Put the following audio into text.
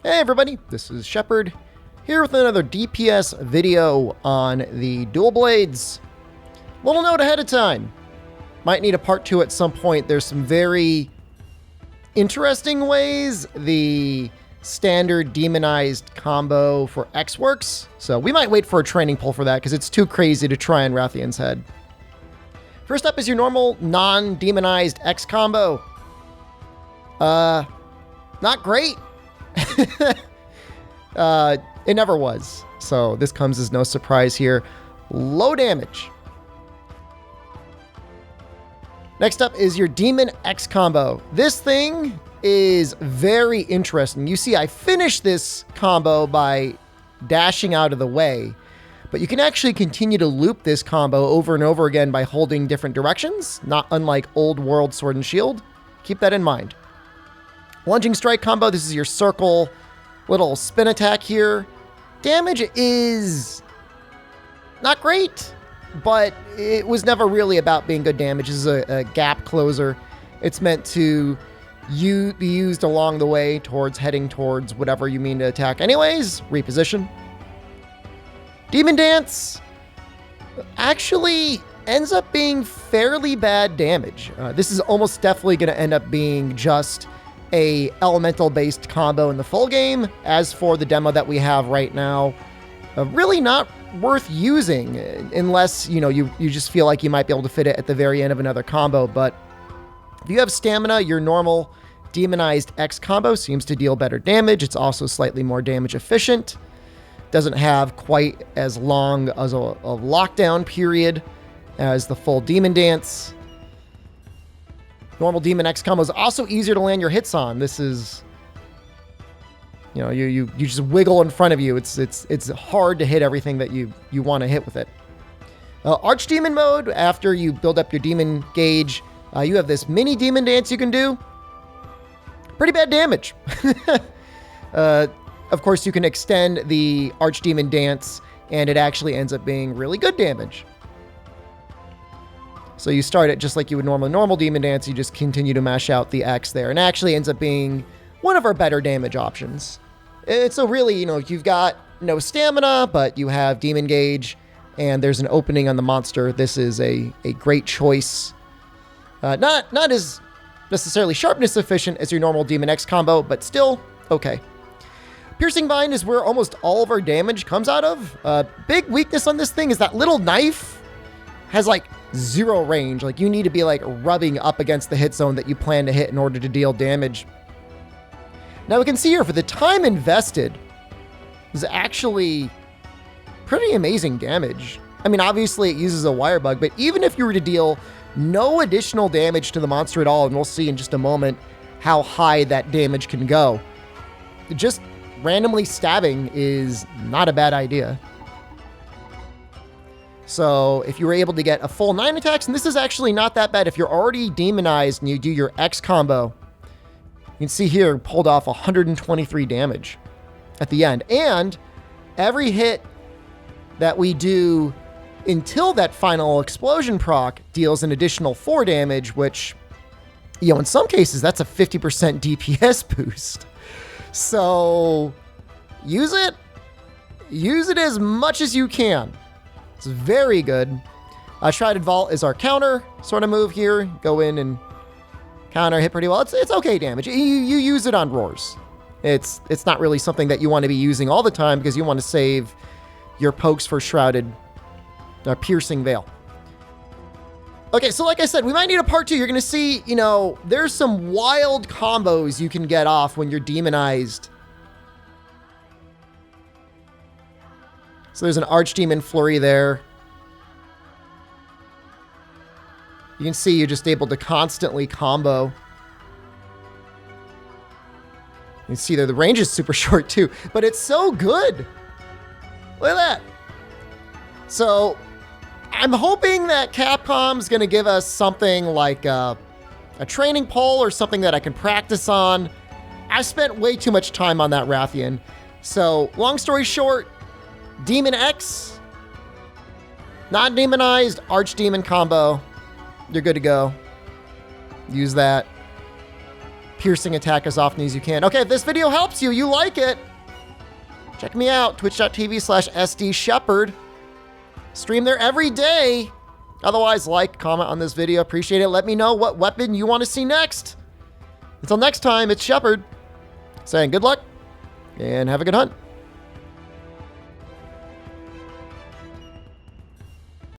Hey everybody, this is Shepard, here with another DPS video on the dual blades. Little note ahead of time, might need a part 2 at some point. There's some very interesting ways the standard demonized combo for X works, so we might wait for a training poll for that because it's too crazy to try on Rathian's head. First up is your normal non-demonized X combo. Not great. It never was, so this comes as no surprise here. Low damage. Next up is your Demon X combo. This thing is very interesting. You see, I finished this combo by dashing out of the way, but you can actually continue to loop this combo over and over again by holding different directions, not unlike old world Sword and Shield. Keep that in mind. Lunging strike combo, this is your circle little spin attack here. Damage is not great, but it was never really about being good damage. This is a gap closer. It's meant to be used along the way towards heading towards whatever you mean to attack anyways. Reposition. Demon Dance actually ends up being fairly bad damage. This is almost definitely going to end up being just a elemental based combo in the full game. As for the demo that we have right now, really not worth using unless you just feel like you might be able to fit it at the very end of another combo. But if you have stamina, your normal demonized X combo seems to deal better damage. It's also slightly more damage efficient. Doesn't have quite as long as a lockdown period as the full Demon Dance. Normal Demon X combo is also easier to land your hits on. This is, you just wiggle in front of you. It's hard to hit everything that you want to hit with it. Archdemon mode, after you build up your demon gauge, you have this mini Demon Dance you can do. Pretty bad damage. Of course, you can extend the Archdemon Dance, and it actually ends up being really good damage. So you start it just like you would normal Demon Dance, you just continue to mash out the X there, and actually ends up being one of our better damage options. So really, you've got no stamina, but you have Demon Gauge, and there's an opening on the monster. This is a great choice. Not as necessarily sharpness efficient as your normal Demon X combo, but still okay. Piercing Vine is where almost all of our damage comes out of. Big weakness on this thing is that little knife has like 0 range. Like you need to be like rubbing up against the hit zone that you plan to hit in order to deal damage. Now we can see here for the time invested is actually pretty amazing damage. I mean, obviously it uses a wire bug, but even if you were to deal no additional damage to the monster at all, and we'll see in just a moment how high that damage can go, just randomly stabbing is not a bad idea. So if you were able to get a full 9 attacks, and this is actually not that bad if you're already demonized and you do your X combo, you can see here pulled off 123 damage at the end. And every hit that we do until that final explosion proc deals an additional 4 damage, which, in some cases, that's a 50% DPS boost. So use it. Use it as much as you can. It's very good. Shrouded Vault is our counter sort of move here. Go in and counter, hit pretty well. It's okay damage. You use it on roars. It's not really something that you want to be using all the time because you want to save your pokes for Shrouded Piercing Veil. Okay, so like I said, we might need a part 2. You're going to see, there's some wild combos you can get off when you're demonized. So there's an Archdemon Flurry there. You can see you're just able to constantly combo. You can see there the range is super short too, but it's so good. Look at that. So I'm hoping that Capcom's going to give us something like a training poll or something that I can practice on. I spent way too much time on that Rathian. So long story short, Demon X, non-demonized Archdemon combo. You're good to go. Use that. piercing attack as often as you can. Okay, if this video helps you, you like it, check me out, twitch.tv/SDShepherd. Stream there every day. Otherwise, like, comment on this video. Appreciate it. Let me know what weapon you want to see next. Until next time, it's Shepherd saying good luck and have a good hunt.